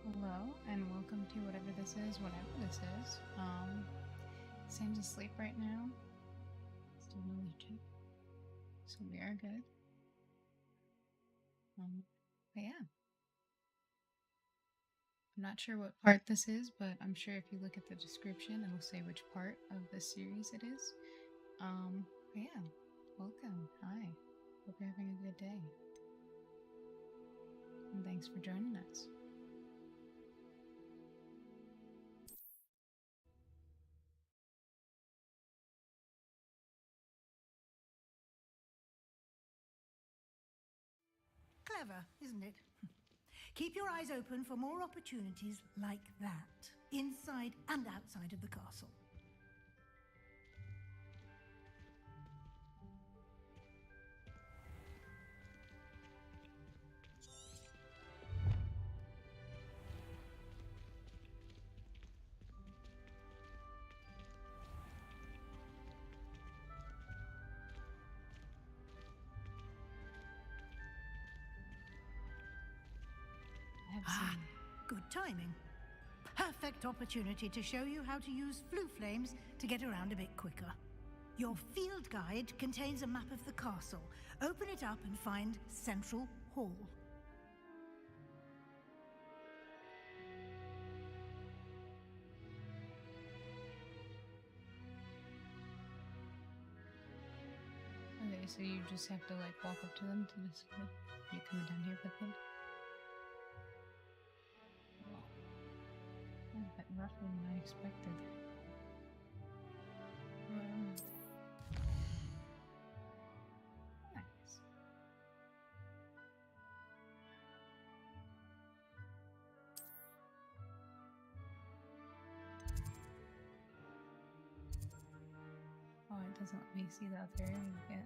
Hello, and welcome to whatever this is, Sam's asleep right now. Still no check. So we are good. But yeah. I'm not sure what part this is, but I'm sure if you look at the description, it'll say which part of the series it is. But yeah. Welcome. Hi. Hope you're having a good day. And thanks for joining us. Clever, isn't it? Keep your eyes open for more opportunities like that, inside and outside of the castle. Good timing. Perfect opportunity to show you how to use flue flames to get around a bit quicker. Your field guide contains a map of the castle. Open it up and find Central Hall. Okay, so you just have to like walk up to them to just you coming down here with them? A bit rougher than I expected. Nice. Oh, it doesn't let me see the other area yet.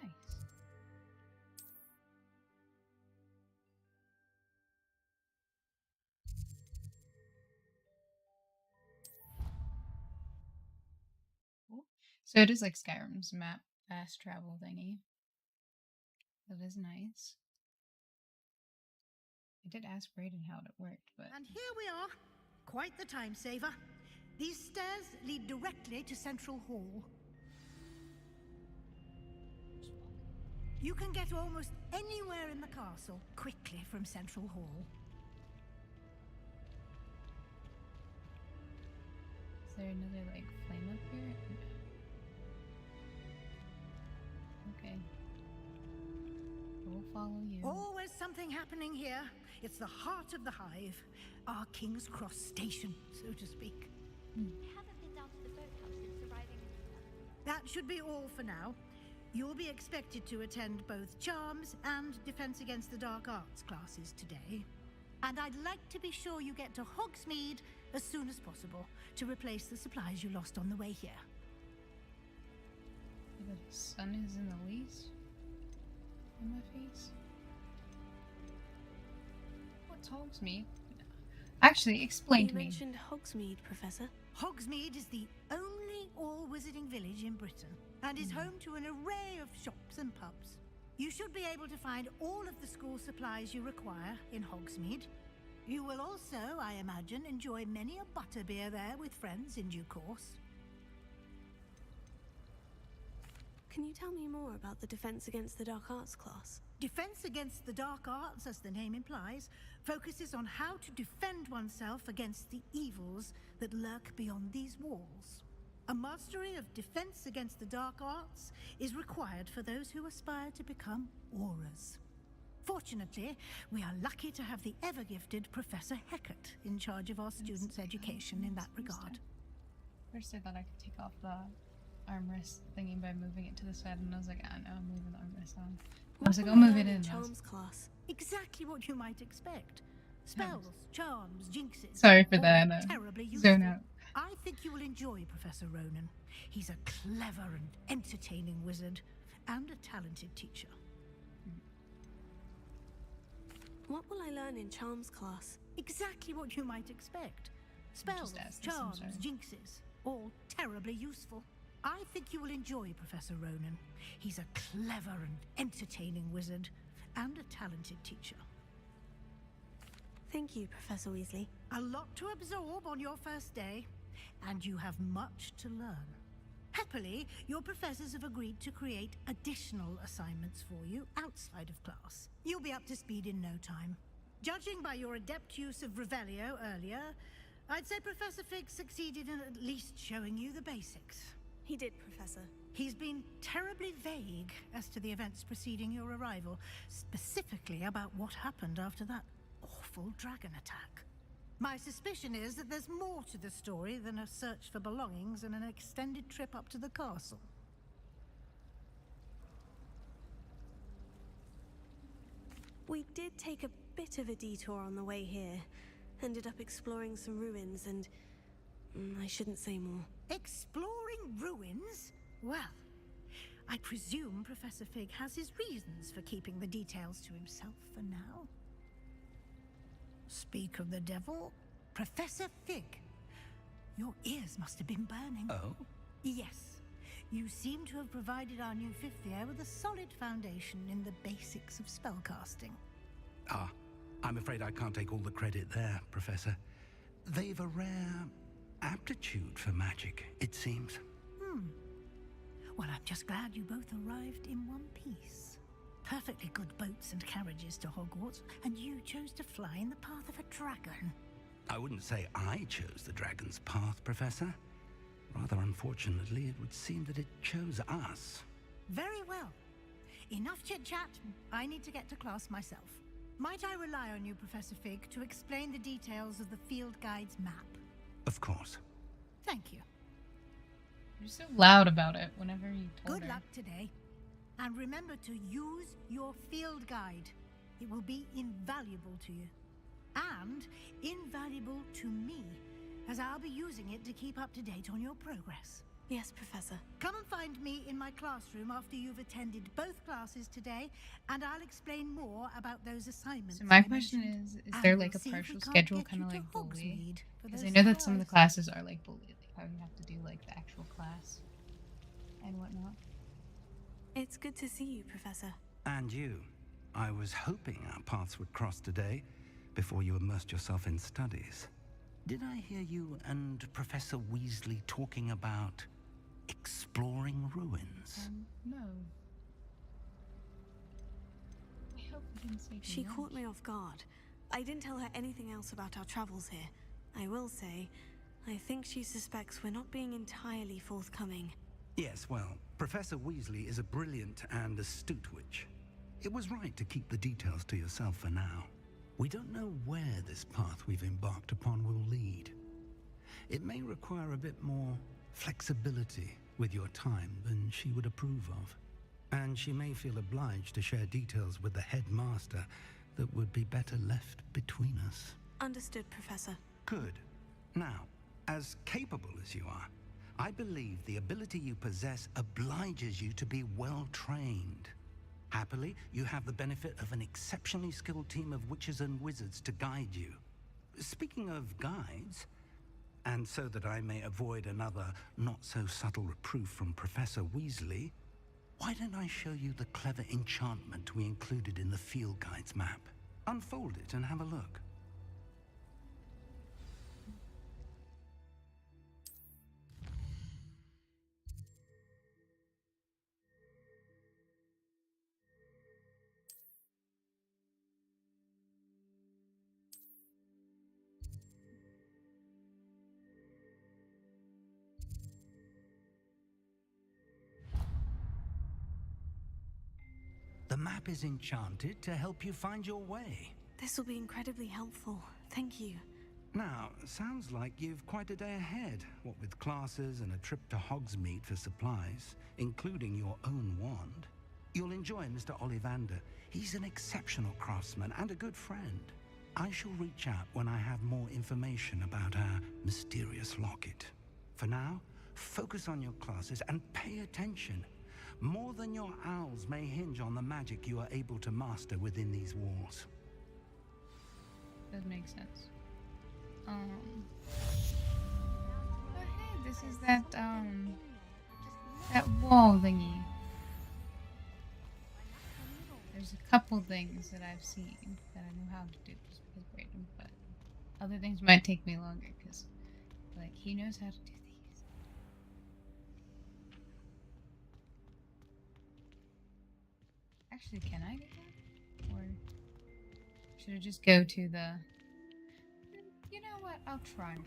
Nice. Cool. So it is like Skyrim's map fast travel thingy. That is nice. I did ask Brayden how it worked, but... And here we are. Quite the time saver. These stairs lead directly to Central Hall. You can get almost anywhere in the castle quickly from Central Hall. Is there another, like, flame up here? Okay. We'll follow you. Always something happening here. It's the heart of the hive. Our King's Cross station, so to speak. I haven't been down to the boathouse since arriving in England. That should be all for now. You'll be expected to attend both Charms and Defense Against the Dark Arts classes today. And I'd like to be sure you get to Hogsmeade as soon as possible to replace the supplies you lost on the way here. The sun is in the least in my face. What's Hogsmeade? Actually, explain to me. You mentioned Hogsmeade, Professor. Hogsmeade is the only all-wizarding village in Britain and is home to an array of shops and pubs. You should be able to find all of the school supplies you require in Hogsmeade. You will also, I imagine, enjoy many a butterbeer there with friends in due course. Can you tell me more about the Defense Against the Dark Arts class? Defense Against the Dark Arts, as the name implies, focuses on how to defend oneself against the evils that lurk beyond these walls. A mastery of Defense Against the Dark Arts is required for those who aspire to become Aurors. Fortunately, we are lucky to have the ever-gifted Professor Heckert in charge of our students' education in that regard. First I thought I could take off the armrest thingy by moving it to the side, and I was like, ah, no, I'm moving the armrest on. I was like, I'll move it in. Charms class. Exactly what you might expect. Spells, charms, jinxes. Sorry for that. Terribly useful. Zone out. I think you will enjoy Professor Ronan. He's a clever and entertaining wizard, and a talented teacher. What will I learn in Charms class? Exactly what you might expect. Spells, asked this, I'm charms, sorry. jinxes, all terribly useful. I think you will enjoy Professor Ronan. He's a clever and entertaining wizard, and a talented teacher. Thank you, Professor Weasley. A lot to absorb on your first day, and you have much to learn. Happily, your professors have agreed to create additional assignments for you outside of class. You'll be up to speed in no time. Judging by your adept use of Revelio earlier, I'd say Professor Fig succeeded in at least showing you the basics. He did, Professor. He's been terribly vague as to the events preceding your arrival, specifically about what happened after that awful dragon attack. My suspicion is that there's more to the story than a search for belongings and an extended trip up to the castle. We did take a bit of a detour on the way here. Ended up exploring some ruins and... I shouldn't say more. Exploring ruins? Well, I presume Professor Fig has his reasons for keeping the details to himself for now. Speak of the devil, Professor Fig. Your ears must have been burning. Oh? Yes. You seem to have provided our new fifth year with a solid foundation in the basics of spellcasting. Ah, I'm afraid I can't take all the credit there, Professor. They've a rare aptitude for magic, it seems. Well, I'm just glad you both arrived in one piece. Perfectly good boats and carriages to Hogwarts, and you chose to fly in the path of a dragon. I wouldn't say I chose the dragon's path, Professor. Rather unfortunately, it would seem that it chose us. Very well. Enough chit-chat. I need to get to class myself. Might I rely on you, Professor Fig, to explain the details of the field guide's map? Of course. Thank you. You're so loud about it whenever you told Good her. luck today. And remember to use your field guide. It will be invaluable to you. And invaluable to me, as I'll be using it to keep up to date on your progress. Yes, Professor. Come and find me in my classroom after you've attended both classes today, and I'll explain more about those assignments. So my I question mentioned. is And there we'll like a see if we partial can't schedule, get kind of you to like Bully? Hogsmeade for Because I those know that some of the hours. classes are like Bully, like how you have to do like the actual class and whatnot. It's good to see you, Professor. And you. I was hoping our paths would cross today, before you immersed yourself in studies. Did I hear you and Professor Weasley talking about exploring ruins? No. I hope you didn't say She no. caught me off guard. I didn't tell her anything else about our travels here. I will say, I think she suspects we're not being entirely forthcoming. Yes, well, Professor Weasley is a brilliant and astute witch. It was right to keep the details to yourself for now. We don't know where this path we've embarked upon will lead. It may require a bit more flexibility with your time than she would approve of. And she may feel obliged to share details with the headmaster that would be better left between us. Understood, Professor. Good. Now, as capable as you are, I believe the ability you possess obliges you to be well trained. Happily, you have the benefit of an exceptionally skilled team of witches and wizards to guide you. Speaking of guides, and so that I may avoid another not-so-subtle reproof from Professor Weasley, why don't I show you the clever enchantment we included in the field guide's map? Unfold it and have a look. The map is enchanted to help you find your way. This will be incredibly helpful. Thank you. Now, sounds like you've quite a day ahead, what with classes and a trip to Hogsmeade for supplies, including your own wand. You'll enjoy Mr. Ollivander. He's an exceptional craftsman and a good friend. I shall reach out when I have more information about our mysterious locket. For now, focus on your classes and pay attention. More than your owls may hinge on the magic you are able to master within these walls. That makes sense. Oh hey, this is that wall thingy. There's a couple things that I've seen that I know how to do just because Brayden, but other things might take me longer because, like, he knows how to do these. Actually, can I do that? Or should I just go to the... You know what? I'll try.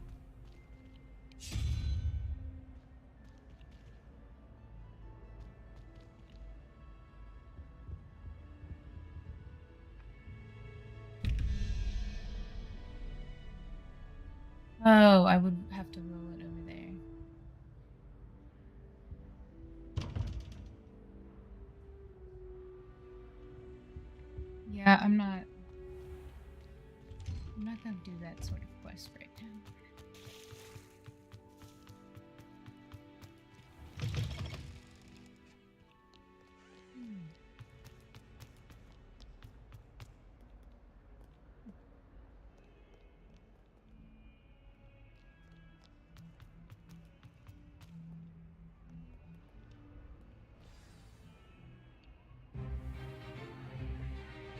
Oh, I would have to roll it over there. Yeah, I'm not gonna do that sort of quest right now.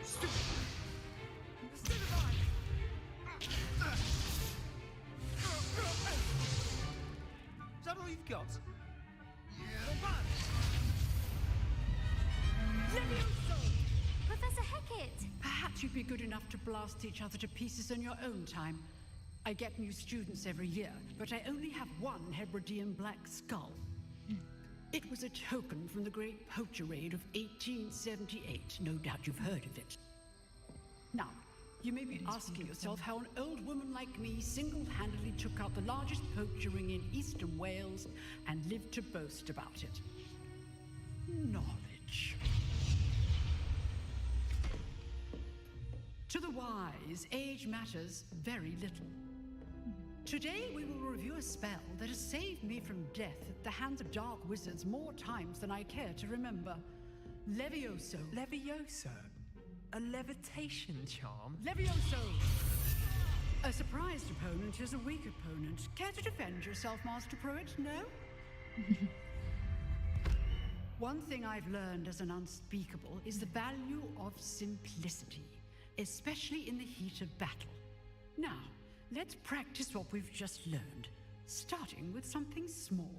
Is that all you've got? Professor Hecat! Perhaps you'd be good enough to blast each other to pieces in your own time. I get new students every year, but I only have one Hebridean black skull. It was a token from the Great Poacher Raid of 1878. No doubt you've heard of it. Now, you may be asking yourself how an old woman like me single-handedly took out the largest poacher ring in eastern Wales and lived to boast about it. Knowledge. To the wise, age matters very little. Today we will review a spell that has saved me from death at the hands of dark wizards more times than I care to remember. Levioso. Levioso? A levitation charm? Levioso! A surprised opponent is a weak opponent. Care to defend yourself, Master Pruitt? No? One thing I've learned as an unspeakable is the value of simplicity, especially in the heat of battle. Now, let's practice what we've just learned, starting with something small.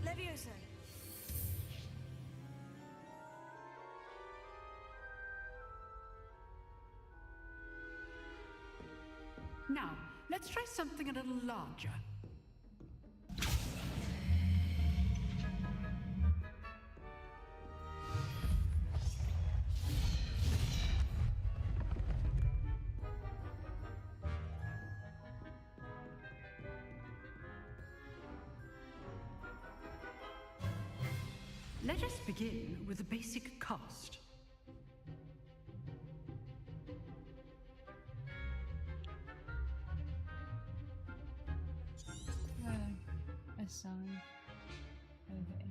Levioso. Now, let's try something a little larger. Let us begin with a basic cast. A sign. Okay.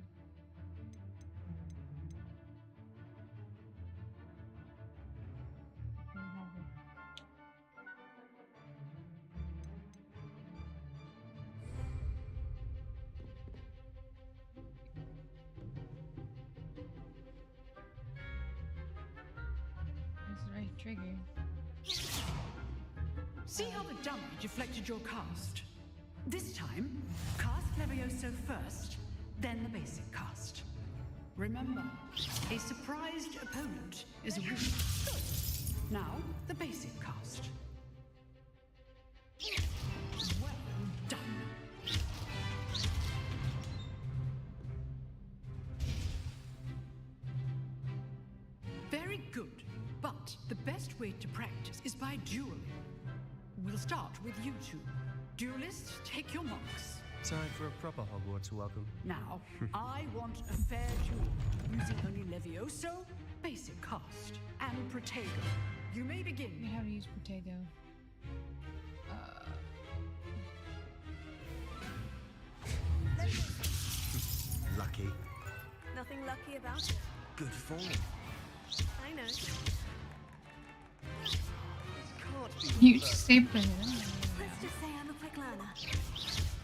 I have it. That's the right trigger. See how the dummy deflected your cast? This time, cast Levioso first, then the basic cast. Remember, a surprised opponent is a win. Now, the basic cast. Well done. Very good, but the best way to practice is by dueling. We'll start with you two. Duelists, take your marks. Time for a proper Hogwarts welcome. Now, I want a fair duel, using only Levioso, basic cast, and Protego. You may I begin. mean, how to use Protego. Lucky. Nothing lucky about it. Good form. I know. Can't be You say president. Let's just say I'm a quick learner.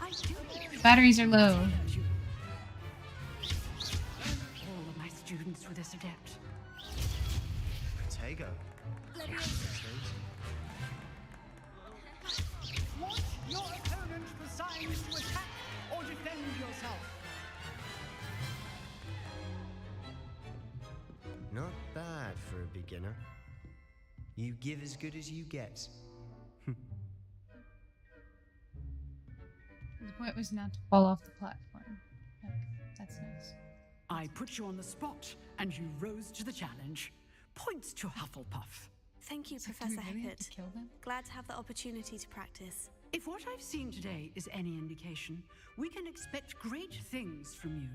I do need Batteries are low. All of my students were this adept. Protego. Want your opponent for signs to attack or defend yourself? Not bad for a beginner. You give as good as you get. The point was not to fall off the platform. That's nice. I put you on the spot, and you rose to the challenge. Points to Hufflepuff. Thank you, So do Professor we really have Hecat. to kill them? Glad to have the opportunity to practice. If what I've seen today is any indication, we can expect great things from you.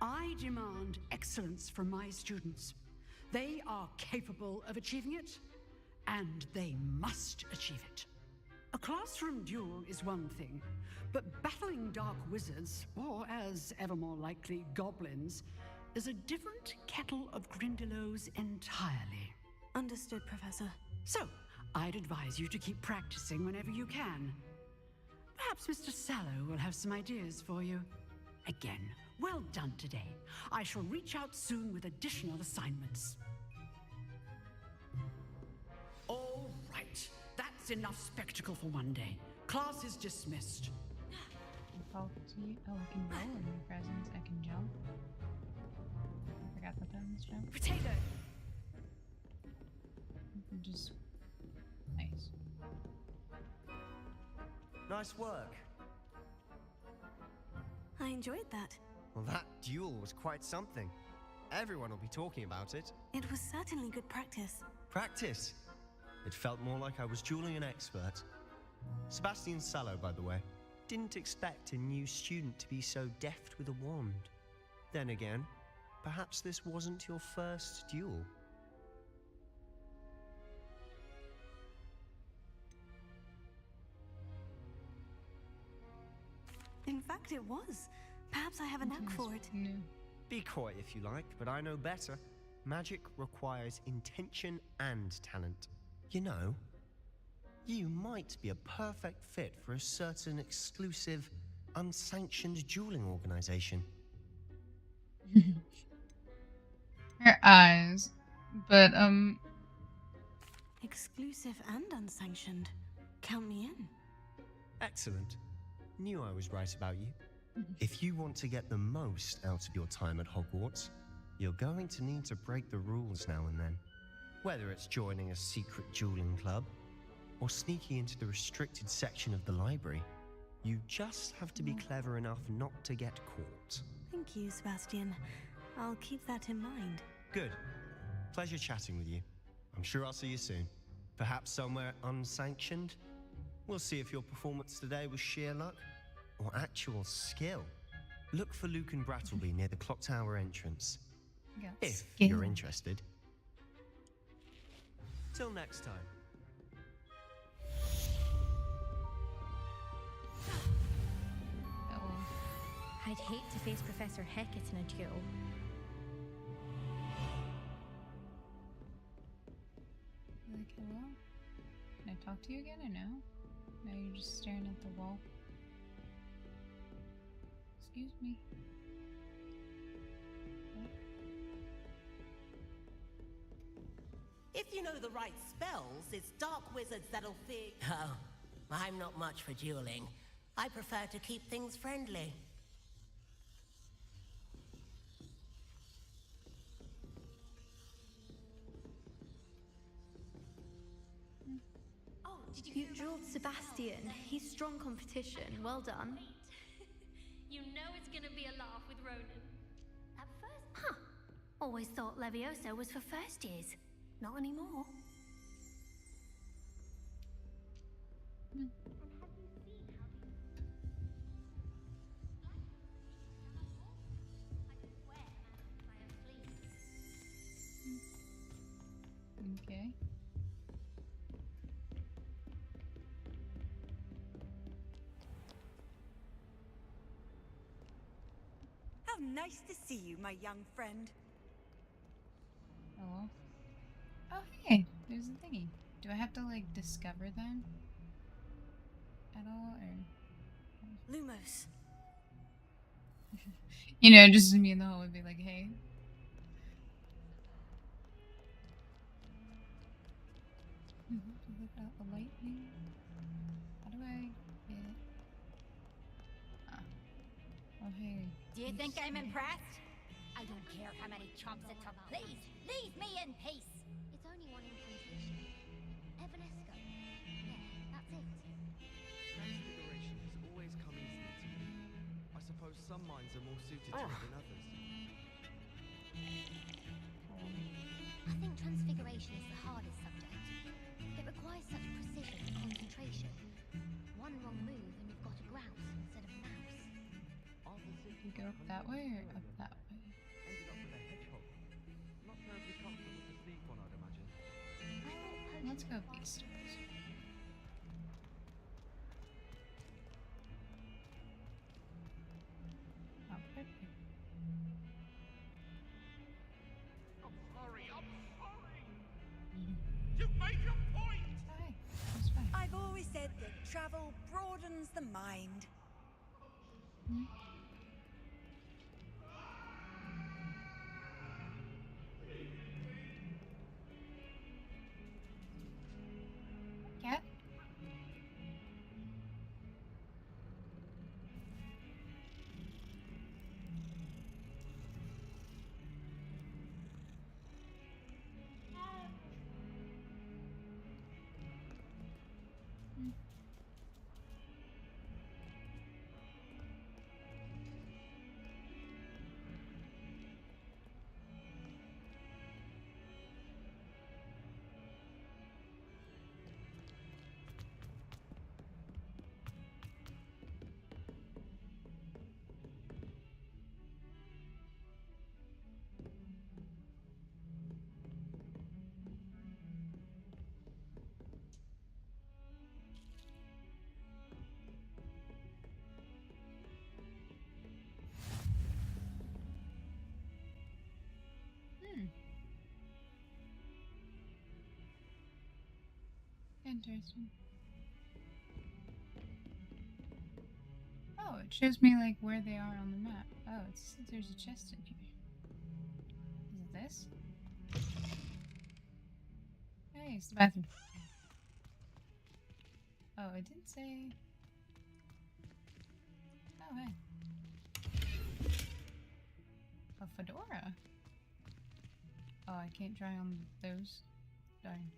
I demand excellence from my students. They are capable of achieving it, and they must achieve it. A classroom duel is one thing, but battling dark wizards, or as ever more likely, goblins, is a different kettle of Grindylows entirely. Understood, Professor. So, I'd advise you to keep practicing whenever you can. Perhaps Mr. Sallow will have some ideas for you. Again, well done today. I shall reach out soon with additional assignments. All right, that's enough spectacle for one day. Class is dismissed. Default to you. Oh, I can roll in your presence. I can jump. I forgot that that was jump. Protego! Just nice. Nice work. I enjoyed that. Well, that duel was quite something. Everyone will be talking about it. It was certainly good practice. Practice. It felt more like I was dueling an expert. Sebastian Sallow, by the way. Didn't expect a new student to be so deft with a wand. Then again, perhaps this wasn't your first duel. In fact, it was. Perhaps I have a knack for it. No. Be quiet if you like, but I know better. Magic requires intention and talent. You know, you might be a perfect fit for a certain exclusive, unsanctioned dueling organization. Her eyes. But, Exclusive and unsanctioned. Count me in. Excellent. Knew I was right about you. If you want to get the most out of your time at Hogwarts, you're going to need to break the rules now and then. Whether it's joining a secret dueling club, or sneaking into the restricted section of the library, you just have to be clever enough not to get caught. Thank you, Sebastian. I'll keep that in mind. Good. Pleasure chatting with you. I'm sure I'll see you soon. Perhaps somewhere unsanctioned? We'll see if your performance today was sheer luck or actual skill. Look for Luke and Brattleby near the clock tower entrance. got If skill. you're interested. Till next time. Oh, well. I'd hate to face Professor Hecat in a duel. Like, hello? Can I talk to you again or no? No, you're just staring at the wall. Excuse me. If you know the right spells, it's dark wizards that'll fear. Oh, I'm not much for dueling. I prefer to keep things friendly. Oh, did you drilled Sebastian. He's strong competition. Well done. You know it's gonna be a laugh with Ronan. At first, huh? Always thought Levioso was for first years. Not anymore. Okay. How nice to see you, my young friend. Oh. Oh, hey, there's a thingy. Do I have to, like, discover them at all, or? Lumos. You know, just me in the hall would be like, hey. Look out the lightning. How do I get it? Oh, hey. Do you think I'm impressed? I don't care how many chomps it took. Please, leave me in peace. It's only one incantation. Evanesco. Yeah, that's it. Transfiguration has always come easily to me. I suppose some minds are more suited to it than others. I think transfiguration is the hardest subject. It requires such precision and concentration. One wrong move and you've got a grouse instead of a mouse. You go up that way or up that way? Ended up with a hedgehog. Not terribly comfortable to sleep on, I'd imagine. Let's go up these stairs. Oh, perfect. I'm sorry. You made your point! Hi. That's fine. I've always said that travel broadens the mind. Hmm? Cat? Interesting. Oh, it shows me like where they are on the map. Oh, there's a chest in here. Is it this? Hey, it's the bathroom. Oh, it didn't say. Oh, hey. A fedora. Oh, I can't try on those. Darn.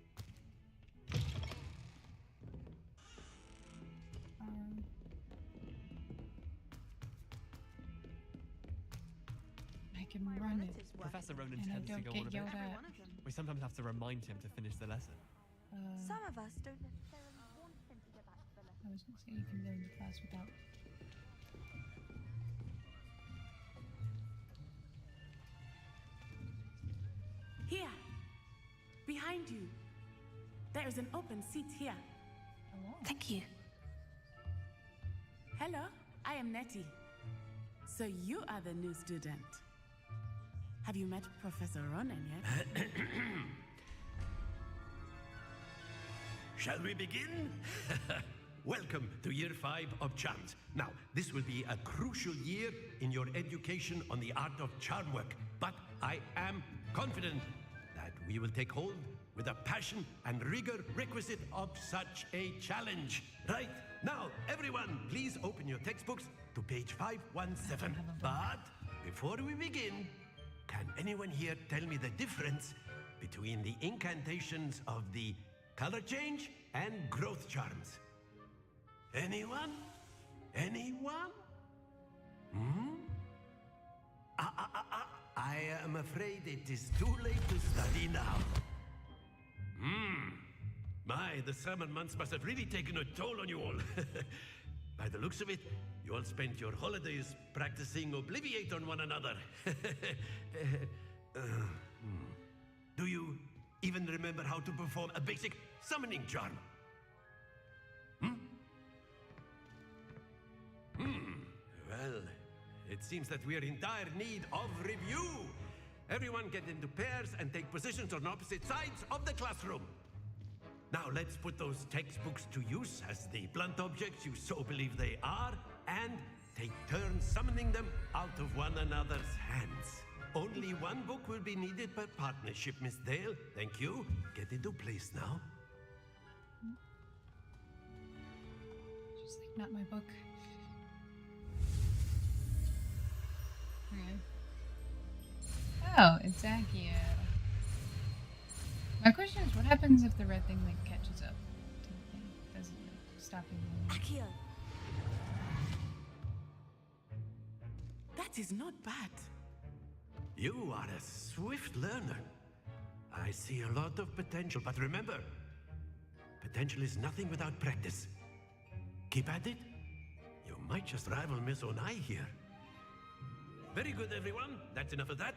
I can run it. Professor Ronan and I tends to don't go get on a bit. yelled at. We sometimes have to remind him to finish the lesson. Some of us don't necessarily want him to go back to the lesson. I was gonna say you can go into class without. Here, behind you. There is an open seat here. Oh. Thank you. Hello, I am Nettie. So you are the new student. Have you met Professor Ronan yet? Shall we begin? Welcome to Year 5 of Charms. Now, this will be a crucial year in your education on the art of charm work, but I am confident that we will take hold with the passion and rigor requisite of such a challenge. Right, now, everyone, please open your textbooks to page 517. But before we begin, can anyone here tell me the difference between the incantations of the color change and growth charms? Anyone? Anyone? I am afraid it is too late to study now. My, the summer months must have really taken a toll on you all. By the looks of it, you all spent your holidays practicing Obliviate on one another. Do you even remember how to perform a basic summoning charm. Well, it seems that we are in dire need of review. Everyone get into pairs and take positions on opposite sides of the classroom. Now let's put those textbooks to use as the blunt objects you so believe they are, and take turns summoning them out of one another's hands. Only one book will be needed per partnership, Miss Dale. Thank you. Get into place now. Just like, not my book. Okay. Oh, it's Accio. My question is, what happens if the red thing like catches up to the thing? Does it like, stop you? Accio. That is not bad. You are a swift learner. I see a lot of potential, but remember, potential is nothing without practice. Keep at it. You might just rival Miss Onai here. Very good, everyone. That's enough of that.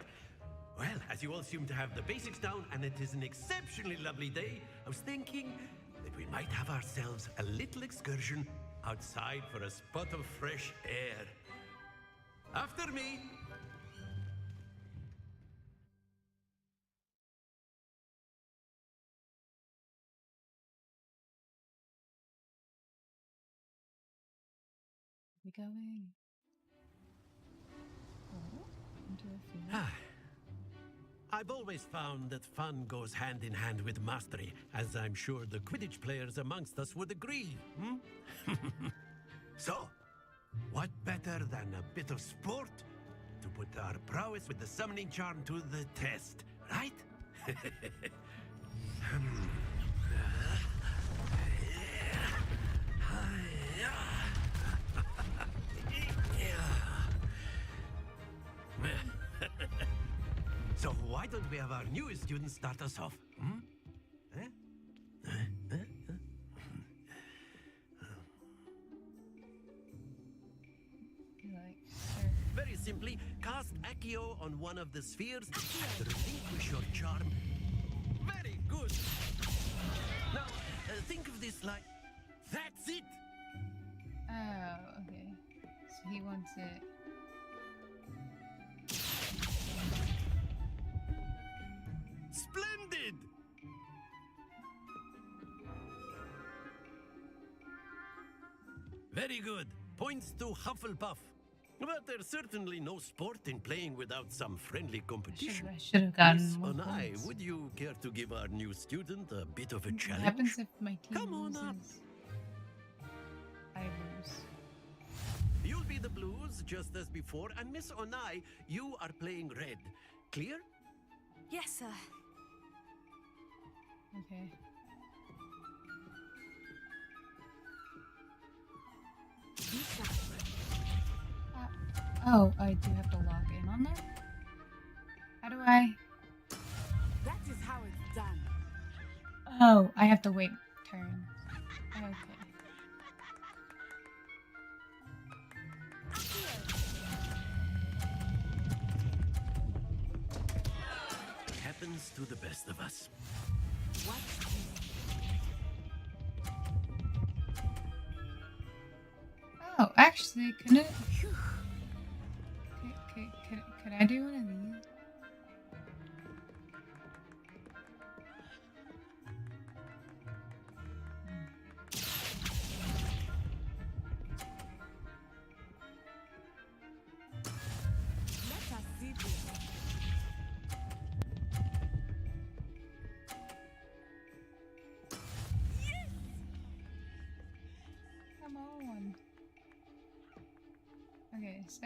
Well, as you all seem to have the basics down, and it is an exceptionally lovely day, I was thinking that we might have ourselves a little excursion outside for a spot of fresh air. After me. We going? Oh, into a field. I've always found that fun goes hand in hand with mastery, as I'm sure the Quidditch players amongst us would agree. So, what better than a bit of sport to put our prowess with the summoning charm to the test, right? So why don't we have our newest student start us off? Very simply, cast Accio on one of the spheres and relinquish your charm. Very good. Now, think of this like, that's it. Oh, okay. So he wants it. Splendid! Very good. Points to Hufflepuff. But there's certainly no sport in playing without some friendly competition. I should have gotten Miss more Onai, points. would you care to give our new student a bit of a What challenge? happens if my team Come on up. loses? I lose. You'll be the blues, just as before, and Miss Onai, you are playing red. Clear? Yes, sir. Okay. Oh, I do have to log in on that? How do I? That is how it's done. Oh, I have to wait turns. Okay. Happens to the best of us. What? Oh, actually, can it? Could I do one of these? Let us see this. Come on. Okay, so.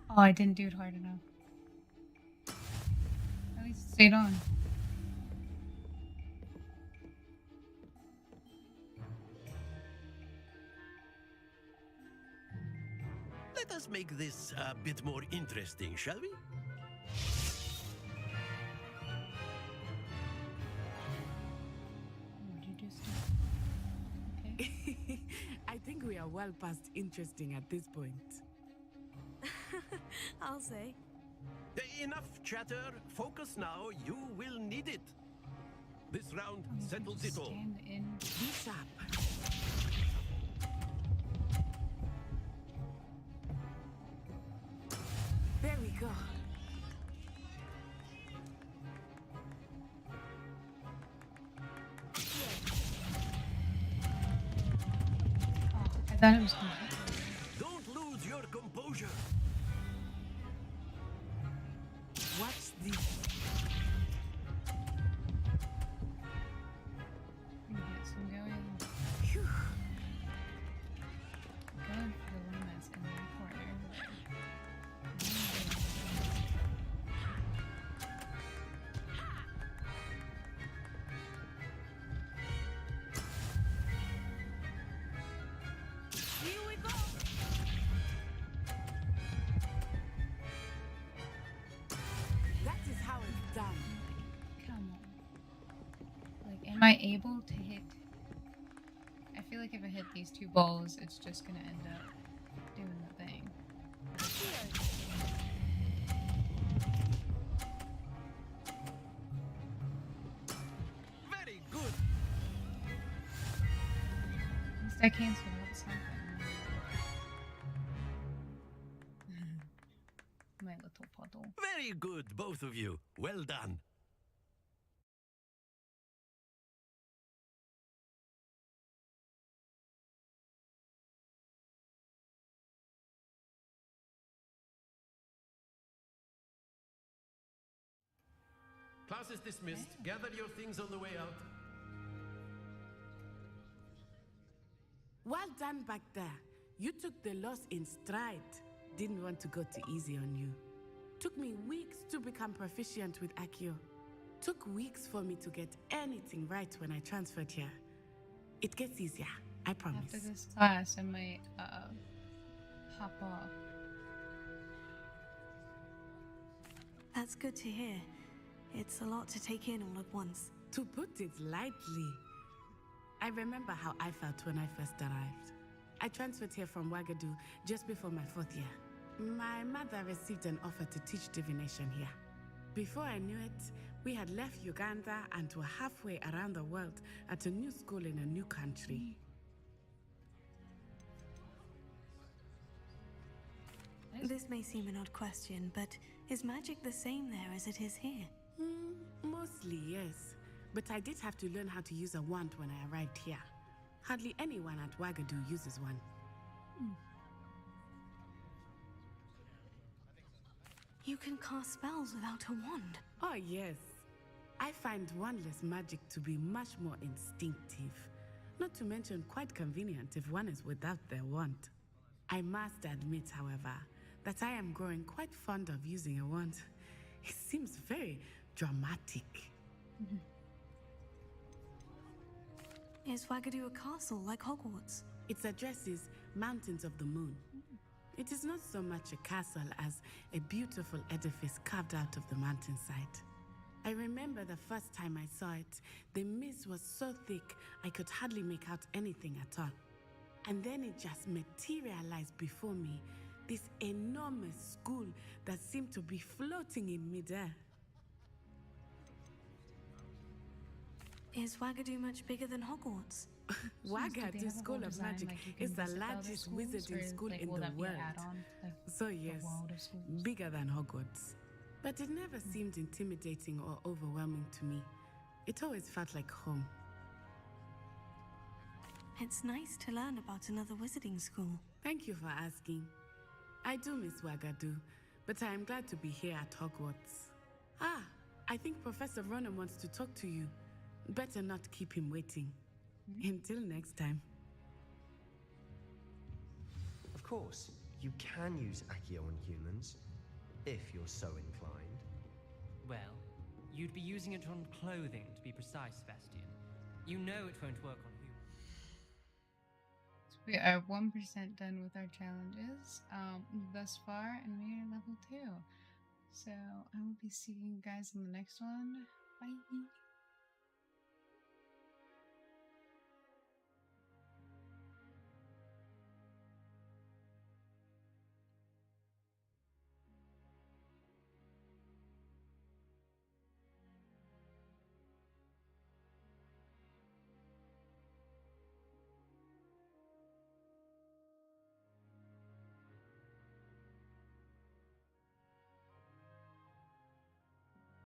Oh, I didn't do it hard enough. At least it stayed on. Let us make this a bit more interesting, shall we? What did you just do? Okay. I think we are well past interesting at this point. I'll say. Enough chatter. Focus now. You will need it. This round settles it all. Be sharp. There we go. I thought it was gonna hit. Don't lose your composure. Watch this. Okay, so I'm going. Phew. Going for the one that's in the corner. Here we go. That is how it's done. Come on. Like, am I able to hit? I feel like if I hit these two balls, it's just gonna end up doing the thing. Very good. At least I canceled out something. My little puddle. Very good, both of you. Well done. Class is dismissed. Gather your things on the way out. Well done back there. You took the loss in stride. Didn't want to go too easy on you. Took me weeks to become proficient with Accio. Took weeks for me to get anything right when I transferred here. It gets easier, I promise. After this class, I might hop off. That's good to hear. It's a lot to take in all at once. To put it lightly, I remember how I felt when I first arrived. I transferred here from Wagadu just before my 4th year. My mother received an offer to teach divination here. Before I knew it, we had left Uganda and were halfway around the world at a new school in a new country. This may seem an odd question, but is magic the same there as it is here? Mostly, yes. But I did have to learn how to use a wand when I arrived here. Hardly anyone at Wagadu uses one. You can cast spells without a wand. Oh, yes. I find wandless magic to be much more instinctive. Not to mention quite convenient if one is without their wand. I must admit, however, that I am growing quite fond of using a wand. It seems very dramatic. Is Wagadu a castle like Hogwarts? Its address is Mountains of the Moon. It is not so much a castle as a beautiful edifice carved out of the mountainside. I remember the first time I saw it, the mist was so thick I could hardly make out anything at all. And then it just materialized before me, this enormous school that seemed to be floating in midair. Is Wagadu much bigger than Hogwarts? Wagadu School of Magic is the largest wizarding school in the world. So yes, bigger than Hogwarts. But it never seemed intimidating or overwhelming to me. It always felt like home. It's nice to learn about another wizarding school. Thank you for asking. I do miss Wagadu, but I am glad to be here at Hogwarts. Ah, I think Professor Ronan wants to talk to you. Better not keep him waiting. Until next time. Of course, you can use Accio on humans, if you're so inclined. Well, you'd be using it on clothing, to be precise, Sebastian. You know it won't work on humans. So we are 1% done with our challenges thus far, and we are level 2. So I will be seeing you guys in the next one. Bye!